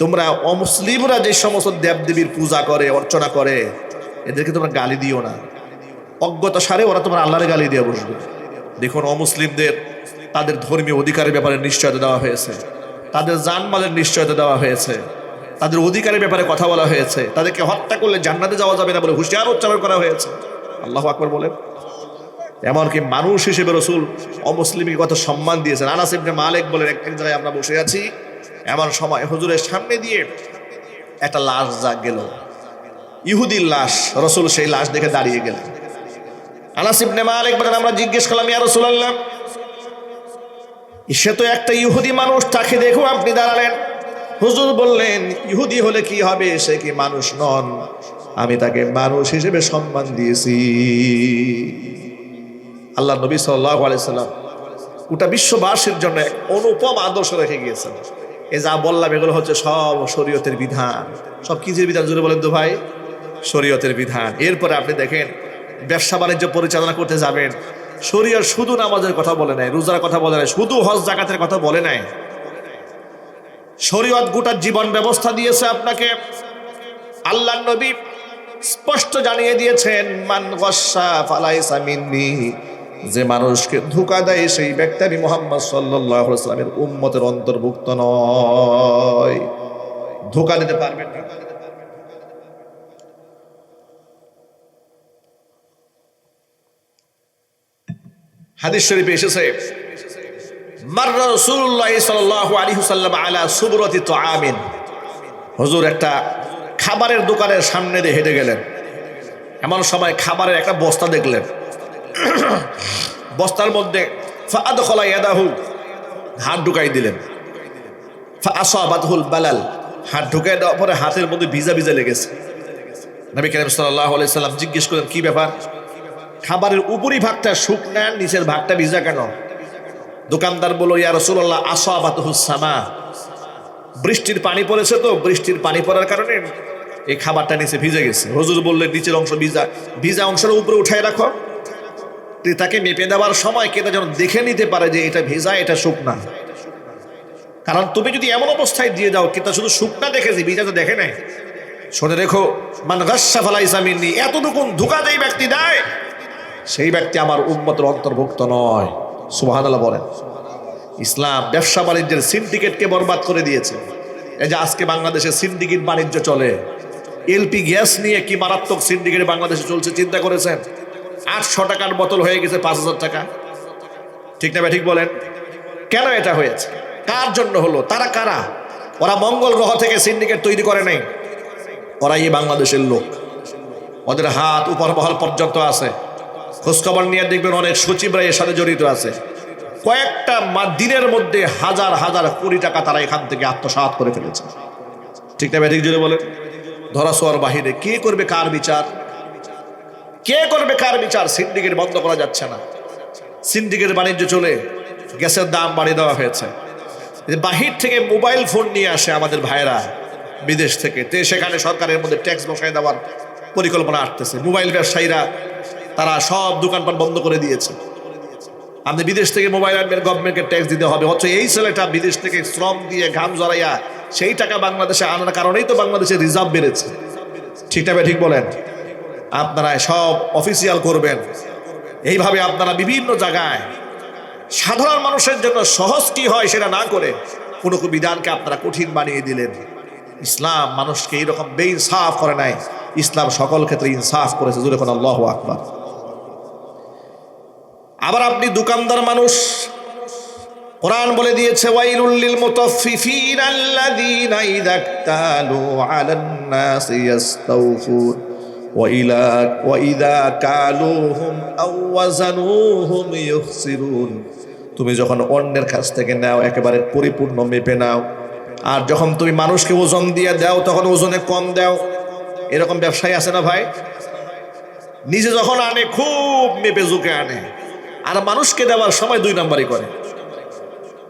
তোমরা অমুসলিমরা যে সমস্ত দেবদেবীর পূজা করে অর্চনা করে এদেরকে তোমরা গালি দিও না। অজ্ঞতা সারে ওরা তোমার আল্লাহরে গালি দিয়ে বসবে। দেখুন অমুসলিমদের তাদের ধর্মীয় অধিকারের ব্যাপারে নিশ্চয়তা দেওয়া হয়েছে, তাদের জানমালের নিশ্চয়তা দেওয়া হয়েছে, তাদের অধিকারের ব্যাপারে কথা বলা হয়েছে, তাদেরকে হত্যা করলে জান্নাতে যাওয়া যাবে না বলে হুঁশিয়ার উচ্চারণ করা হয়েছে। আল্লাহু আকবার বলেন। এমনকি মানুষ হিসেবে রাসূল অমুসলিমকে কত সম্মান দিয়েছেন। আনাস ইবনে মালিক বলেন এক জায়গায় আমরা বসে আছি, এমন সময় হুজুরের সামনে দিয়ে একটা লাশ যা গেল, ইহুদির লাশ, রাসূল সেই লাশ দেখে দাঁড়িয়ে গেলেন। আনাস ইবনে মালিক বলেন আমরা জিজ্ঞেস করলাম ইয়া রাসূলুল্লাহ, সে তো একটা ইহুদি মানুষ, তাকে দেখো আপনি দাঁড়ালেন। হুজুর বললেন ইহুদি হলে কি হবে, সে কি মানুষ নন? আমি তাকে মানুষ হিসেবে সম্মান দিয়েছি। আল্লাহ নবী সাল্লাল্লাহু আলাইহি সাল্লাম গোটা বিশ্ববাসীর জন্য এক অনুপম আদর্শ রেখে গিয়েছেন। এই যা বললাম এগুলো হচ্ছে সব শরীয়তের বিধান। সব কিসের বিধান জুড়ে বলেন তো ভাই? শরীয়তের বিধান। এরপরে আপনি দেখেন ব্যবসা বাণিজ্য পরিচালনা করতে যাবেন, শরীয়ত শুধু নামাজের কথা বলে নাই, রোজার কথা বলে নাই, শুধু হজ যাকাতের কথা বলে নাই। শরীয়ত গোটা জীবন ব্যবস্থা দিয়েছে আপনাকে। আল্লাহর নবী স্পষ্ট জানিয়ে দিয়েছেন মান গাশশা ফালাইসা মিন্নি, যে মানুষকে ধোঁকা দেয় সেই ব্যক্তি আমি মুহাম্মদ সাল্লাল্লাহু আলাইহি ওয়াসাল্লামের উম্মতের অন্তর্ভুক্ত নয়। ধোঁকা দিতে পারবেন না। হাদিস শরীফে এসেছে মাররা রাসূলুল্লাহ সাল্লাল্লাহু আলাইহি ওয়াসাল্লাম আলা সুবরাতি তুআমিন, হুজুর একটা খাবারের দোকানের সামনে দিয়ে হেঁটে গেলেন। এমন সময় খাবারের একটা বস্তা দেখলেন, বস্তার মধ্যে ফাআদখালা ইয়াদাহু, হাত ঢুকাই দিলেন। ফাআসাবাতহুল বালাল, হাত ঢুকাই দেওয়ার পরে হাতের মধ্যে ভিজা ভিজা লেগেছে। নবী কারীম সাল্লাল্লাহু আলাইহি সাল্লাম জিজ্ঞেস করলেন কি ব্যাপার? খাবারের উপরি ভাগটা শুকনা, নিচের ভাগটা ভিজা কেন? দোকানদার বলল ইয়া রাসূলুল্লাহ আসাবাতহুস সামা, বৃষ্টির পানি পড়েছে তো, বৃষ্টির পানি পড়ার কারণে এই খাবারটা নিচে ভিজে গেছে। হুজুর বললেন নিচের অংশ ভিজা, ভিজা অংশের উপরে উঠায় রাখো। ক্রেতাকে মেপে দেওয়ার সময় ক্রেতা যেন দেখে নিতে পারে যে এটা ভিজা এটা শুকনা। কারণ তুমি যদি এমন অবস্থায় দিয়ে দাও ক্রেতা শুধু শুকনা দেখেছে, ভিজা তো দেখে নাই। শুনে রেখো মান গাশশা ফালাইসা মিন্নি, এতটুকু ধোঁকা যেই ব্যক্তি দেয় সেই ব্যক্তি আমার উম্মতের অন্তর্ভুক্ত নয়। সুবহানাল্লাহ বলেন। ইসলাম ব্যবসা বাণিজ্যের সিন্ডিকেটকে বরবাদ করে দিয়েছে। এই যে আজকে বাংলাদেশে সিন্ডিকেট বাণিজ্য চলে, এলপি গ্যাস নিয়ে কি মারাত্মক সিন্ডিকেট বাংলাদেশে চলছে চিন্তা করেছেন? 800 টাকার বোতল হয়ে গেছে 5000 টাকা। ঠিক না ঠিক বলেন? কেন এটা হয়েছে? কার জন্য হলো? তারা কারা? ওরা মঙ্গল গ্রহ থেকে সিন্ডিকেট তৈরি করে নাই, ওরা এই বাংলাদেশের লোক। ওদের হাত উপর মহল পর্যন্ত আছে। খোঁজখবর নিয়ে দেখবেন অনেক সচিবরা এর সাথে জড়িত আছে। কয়েকটা দিনের মধ্যে হাজার হাজার কোটি টাকা তারা এখান থেকে আত্মসাৎ করে ফেলেছে। ঠিক না ঠিক জুড়ে বলেন? ধরাছোঁয়ার বাহিরে কে করবে কার বিচার? কে করবে কার বিচার? সিন্ডিকেট বন্ধ করা যাচ্ছে না। সিন্ডিকেট বাণিজ্য চলে, গ্যাসের দাম বাড়িয়ে দেওয়া হয়েছে। বাহির থেকে মোবাইল ফোন নিয়ে আসে আমাদের ভাইরা বিদেশ থেকে, সেখানে সরকারের মধ্যে ট্যাক্স বসায় দেওয়ার পরিকল্পনা আসতেছে। মোবাইল ব্যবসায়ীরা তারা সব দোকানপাট বন্ধ করে দিয়েছে। আপনি বিদেশ থেকে মোবাইল আনবেন, গভর্নমেন্টকে ট্যাক্স দিতে হবে। অথচ এই ছেলেটা বিদেশ থেকে শ্রম দিয়ে ঘাম জড়াইয়া সেই টাকা বাংলাদেশে আনার কারণেই তো বাংলাদেশের রিজার্ভ বেড়েছে। ঠিক না ঠিক বলেন? আপনারা সব অফিসিয়াল করবেন। এইভাবে আপনারা বিভিন্ন জায়গায় সাধারণ মানুষের জন্য সহজ কি হয় সেটা না করে কোনো বিধানকে আপনারা কঠিন বানিয়ে দিলেন। ইসলাম মানুষকে এইরকম বেইনসাফ করে নাই, ইসলাম সকল ক্ষেত্রে ইনসাফ করেছে। জোরে কোন আল্লাহু আকবার। আবার আপনি দোকানদার মানুষ, কোরআন বলে দিয়েছে ওয়াইলুল লিল মুতাফফিফিন আল্লাযীনা ইযা ইক্তালু আলান নাসি ইস্তাওফুন ওয়া ইযা কালুহুম আও ওয়াজানুহুম ইউখসিরুন। তুমি যখন অন্যের কাছ থেকে নাও একেবারে পরিপূর্ণ মেপে নাও, আর যখন তুমি মানুষকে ওজন দিয়ে দাও তখন ওজনে কম দাও। এরকম ব্যবসায়ী আছে না ভাই? নিজে যখন আনে খুব মেপে ঝুঁকে আনে, আর মানুষকে দেওয়ার সময় 2 নাম্বারই করে।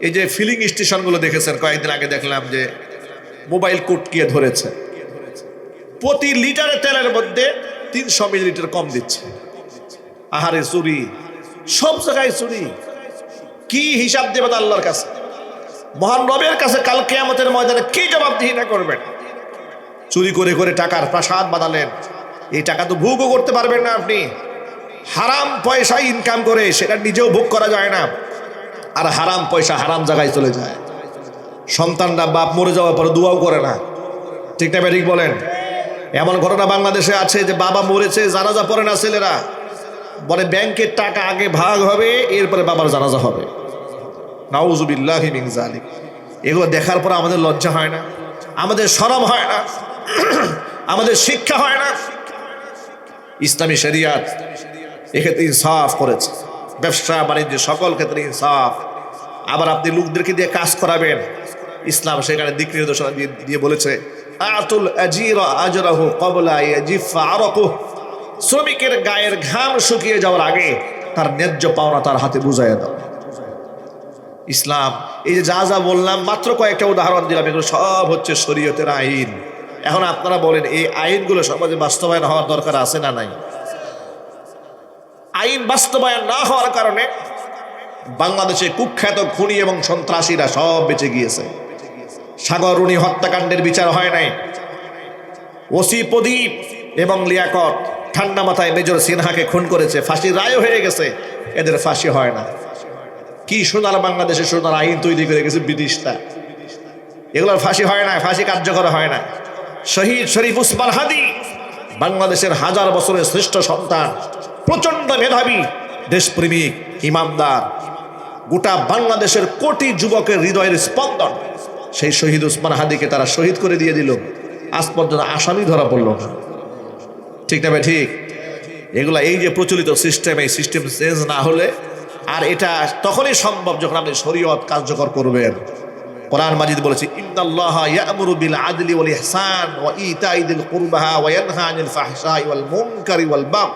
এই যে ফিলিং স্টেশনগুলো দেখেছেন, কয়েকদিন আগে দেখলাম যে মোবাইল কুটকিয়ে ধরেছে, প্রতি লিটারে তেলের মধ্যে 300 মিলিলিটার কম দিচ্ছে। আহারে চুরি, সব জায়গায় চুরি। কি হিসাব দেবেন আল্লাহর কাছে? মহান রবের কাছে কাল কিয়ামতের ময়দানে কি জবাবদিহিতা করবেন? চুরি করে করে টাকার প্রাসাদ বানালেন, এই টাকা তো ভোগও করতে পারবেন না আপনি। হারাম পয়সা ইনকাম করে সেটা নিজেও ভোগ করা যায় না, আর হারাম পয়সা হারাম জায়গায় চলে যায়। সন্তানরা বাপ মরে যাওয়ার পরে দোয়াও করে না, ঠিক না ঠিক বলেন? এমন ঘটনা বাংলাদেশে আছে যে বাবা মরেছে, জানাজা পড়ে না ছেলেরা, বলে ব্যাংকের টাকা আগে ভাগ হবে, এরপরে বাবার জানাজা হবে। নাউযুবিল্লাহি মিন যালিক। এগুলো দেখার পর আমাদের লজ্জা হয় না? আমাদের শরম হয় না? আমাদের শিক্ষা হয় না? ইসলামী শরিয়াত এক্ষেত্রে ইনসাফ করেছে, ব্যবসা বাণিজ্য সকল ক্ষেত্রে ইনসাফ। আবার আপনি লোকদেরকে দিয়ে কাজ করাবেন, ইসলাম সেখানে দিক নির্দেশনা দিয়ে বলেছে, আতুল আজিরা আজরাহু ক্বাবলা ইয়াজিফা আরাকুহু, শ্রমিকের গায়ের ঘাম শুকিয়ে যাওয়ার আগে তার ন্যায্য পাওনা তার হাতে বুঝাইয়া দাও। ইসলাম এই যে যা যা বললাম, মাত্র কয়েকটা উদাহরণ দিলাম, এগুলো সব হচ্ছে শরীয়তের আইন। এখন আপনারা বলেন, এই আইনগুলো সমাজে বাস্তবায়ন হওয়ার দরকার আছে না নাই? আইন বাস্তবায়ন না হওয়ার কারণে বাংলাদেশে কুখ্যাত খুনি এবং সন্ত্রাসীরা সব বেঁচে গিয়েছে। সাগররুনি হত্যাকাণ্ডের বিচার হয় নাই। ওসি প্রদীপ এবং লিয়াকত ঠান্ডা মাথায় মেজর সিনহাকে খুন করেছে, ফাঁসির রায় হয়ে গেছে, এদের ফাঁসি হয় না। কি সোনার বাংলাদেশে সোনার আইন তৈরি করে গেছে ব্রিটিশরা, এগুলোর ফাঁসি হয় না, ফাঁসি কার্যকর হয় না। শহীদ শরীফ উসমান হাদি বাংলাদেশের হাজার বছরের শ্রেষ্ঠ সন্তান, প্রচন্ড মেধাবী, দেশপ্রেমিক, ইমানদার, গোটা বাংলাদেশের কোটি যুবকের হৃদয়ের স্পন্দন। সেই শহীদ উসমান হাদিকে তারা শহীদ করে দিয়ে দিল, আজ পর্যন্ত আসামি ধরা পড়ল না, ঠিক না ভাই? ঠিক। এগুলা এই যে প্রচলিত সিস্টেম, এই সিস্টেম চেঞ্জ না হলে, আর এটা তখনই সম্ভব যখন আপনি শরীয়ত কার্যকর করবেন। কোরআন মাজিদ বলেছে, ইন্নাল্লাহা ইয়া'মুরু বিল আদলি ওয়াল ইহসান ওয়া ইতাই যিল কুরবা ওয়া ইয়ানহা আনিল ফাহশাই ওয়াল মুনকারি ওয়াল বাগ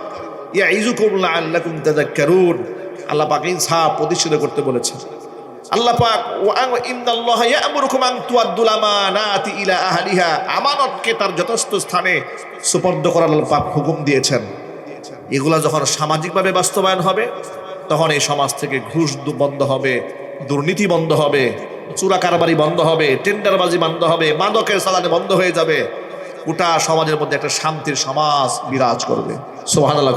ইয়াইযুকুম লাআল্লাকুম তাযাক্কারুন। আল্লাহ পাক ইনসাফ প্রতিষ্ঠিত করতে বলেছেন। আল্লাহ পাক ইন্নাল্লাহা ইয়া'মুরুকুম আন তুআদ্দুল আমানাতি ইলা আহলিহা, আমানতকে তার যথার্থ স্থানে সুপর্দ করার আল্লাহ পাক হুকুম দিয়েছেন। এগুলা যখন সামাজিকভাবে বাস্তবায়ন হবে, তখন এই সমাজ থেকে ঘুষ বন্ধ হবে, দুর্নীতি বন্ধ হবে, চোরা কারবারি বন্ধ হবে, টেন্ডারবাজি বন্ধ হবে, মাদকের চালান বন্ধ হয়ে যাবে। গোটা সমাজের মধ্যে একটা শান্তির সমাজ বিরাজ করবে। সুবহানাল্লাহ।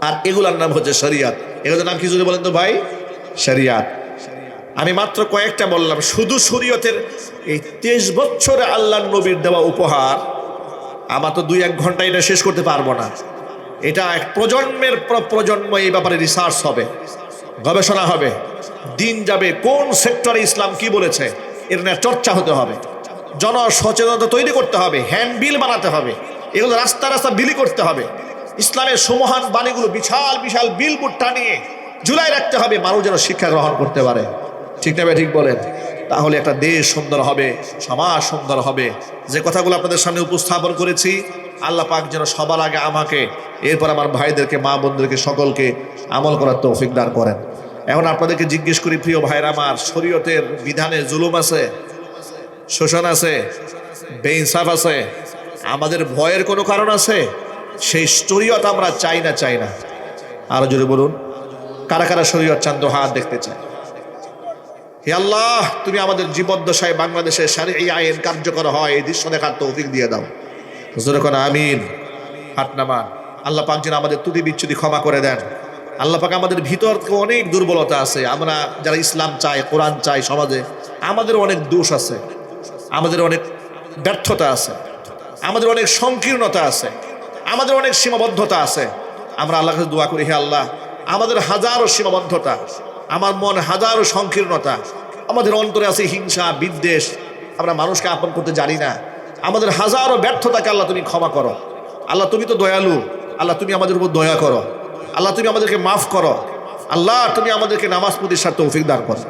আর এগুলার নাম হচ্ছে শরিয়াত। এগুলোর নাম কি যদি বলেন তো ভাই? শরিয়াত। আমি মাত্র কয়েকটা বললাম। শুধু শরীয়তের এই 23 বছরে আল্লাহর নবীর দেওয়া উপহার, আমার তো 2-1 ঘন্টা এটা শেষ করতে পারবো না। এটা এক প্রজন্মের পর প্রজন্ম এই ব্যাপারে রিসার্চ হবে, গবেষণা হবে, দিন যাবে, কোন সেক্টরে ইসলাম কি বলেছে এর নিয়ে চর্চা হতে হবে, জনসচেতনতা তৈরি করতে হবে, হ্যান্ডবিল বানাতে হবে, এগুলো রাস্তা রাস্তা বিলি করতে হবে। ইসলামের সুমহান বাণীগুলো বিশাল বিশাল বিলবোর্ড টানিয়ে ঝুলাই রাখতে হবে, মানুষ যেন শিক্ষা গ্রহণ করতে পারে, ঠিক না ভাই? ঠিক বলেন। তাহলে একটা দেশ সুন্দর হবে, সমাজ সুন্দর হবে। যে কথাগুলো আপনাদের সামনে উপস্থাপন করেছি, আল্লাহ পাক যেন সবার আগে আমাকে, এরপর আমার ভাইদেরকে, মা বোনদেরকে সকলকে আমল করার তৌফিক দান করেন। এখন আপনাদেরকে জিজ্ঞেস করি, প্রিয় ভাইরা আমার, শরীয়তের বিধানে জুলুম আছে, শোষণ আছে, বেইনসাফ আছে, আমাদের ভয়ের কোনো কারণ আছে? সেই শরীয়ত আমরা চাই না? চাই না? আরো জোরে বলুন, কারা কারা শরীয়ত চান? তো হাত দেখতে চাই। হে আল্লাহ, তুমি আমাদের জীবদ্দশায় বাংলাদেশের শারঈ আইন কার্যকর হয় এই দৃশ্য দেখার তৌফিক দিয়ে দাও। জোরে কোন আমিন। হাত নামান। আল্লাহ পাক যেন আমাদের ত্রুটি বিচ্যুতি ক্ষমা করে দেন। আল্লাহ পাক আমাদের ভিতর অনেক দুর্বলতা আছে, আমরা যারা ইসলাম চাই, কোরআন চাই, সমাজে আমাদের অনেক দোষ আছে, আমাদের অনেক ব্যর্থতা আছে, আমাদের অনেক সংকীর্ণতা আছে, আমাদের অনেক সীমাবদ্ধতা আছে। আমরা আল্লাহর কাছে দোয়া করি, হে আল্লাহ, আমাদের হাজারো সীমাবদ্ধতা, আমার মন হাজারো সংকীর্ণতা, আমাদের অন্তরে আছে হিংসা, বিদ্বেষ, আমরা মানুষকে আপন করতে জানি না, আমাদের হাজারো ব্যর্থতাকে আল্লাহ তুমি ক্ষমা করো। আল্লাহ তুমি তো দয়ালু, আল্লাহ তুমি আমাদের উপর দয়া করো, আল্লাহ তুমি আমাদেরকে মাফ করো, আল্লাহ তুমি আমাদেরকে নামাজ প্রতিষ্ঠার তৌফিক দান করো,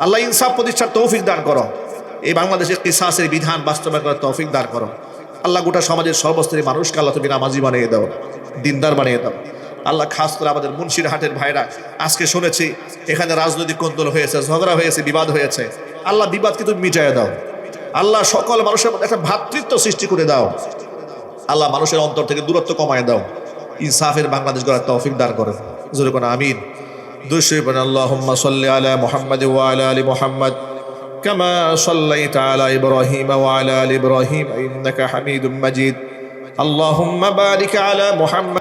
আল্লাহ ইনসাফ প্রতিষ্ঠার তৌফিক দান করো, এই বাংলাদেশের কিসাসের বিধান বাস্তবায়ন করার তৌফিক দান করো। আল্লাহ গোটা সমাজের সর্বস্তরের মানুষকে আল্লাহ তুমি নামাজি বানিয়ে দাও, দিনদার বানিয়ে দাও। আল্লাহ খাস করে আমাদের মুন্সিরহাটের ভাইরা, আজকে শুনেছি এখানে রাজনৈতিক কোন্দল হয়েছে, ঝগড়া হয়েছে, বিবাদ হয়েছে। আল্লাহ বিবাদকে তুমি মিটাইয়া দাও। আল্লাহ সকল মানুষের মধ্যে একটা ভ্রাতৃত্ব সৃষ্টি করে দাও। আল্লাহ মানুষের অন্তর থেকে দূরত্ব কমায় দাও। ইনসাফের বাংলাদেশ গড়ার তৌফিক দান করেন। জোরে কোন আমিন। দুশরি পড়েন আল্লাহুম্মা সাল্লি আলা মুহাম্মাদ ওয়া আলা আলি মুহাম্মাদ কামা সাল্লাইতা আলা ইব্রাহিম ওয়া আলা আলি ইব্রাহিম ইন্নাকা হামিদুম মাজিদ। আল্লাহুম্মা বারিক আলা মুহাম্মাদ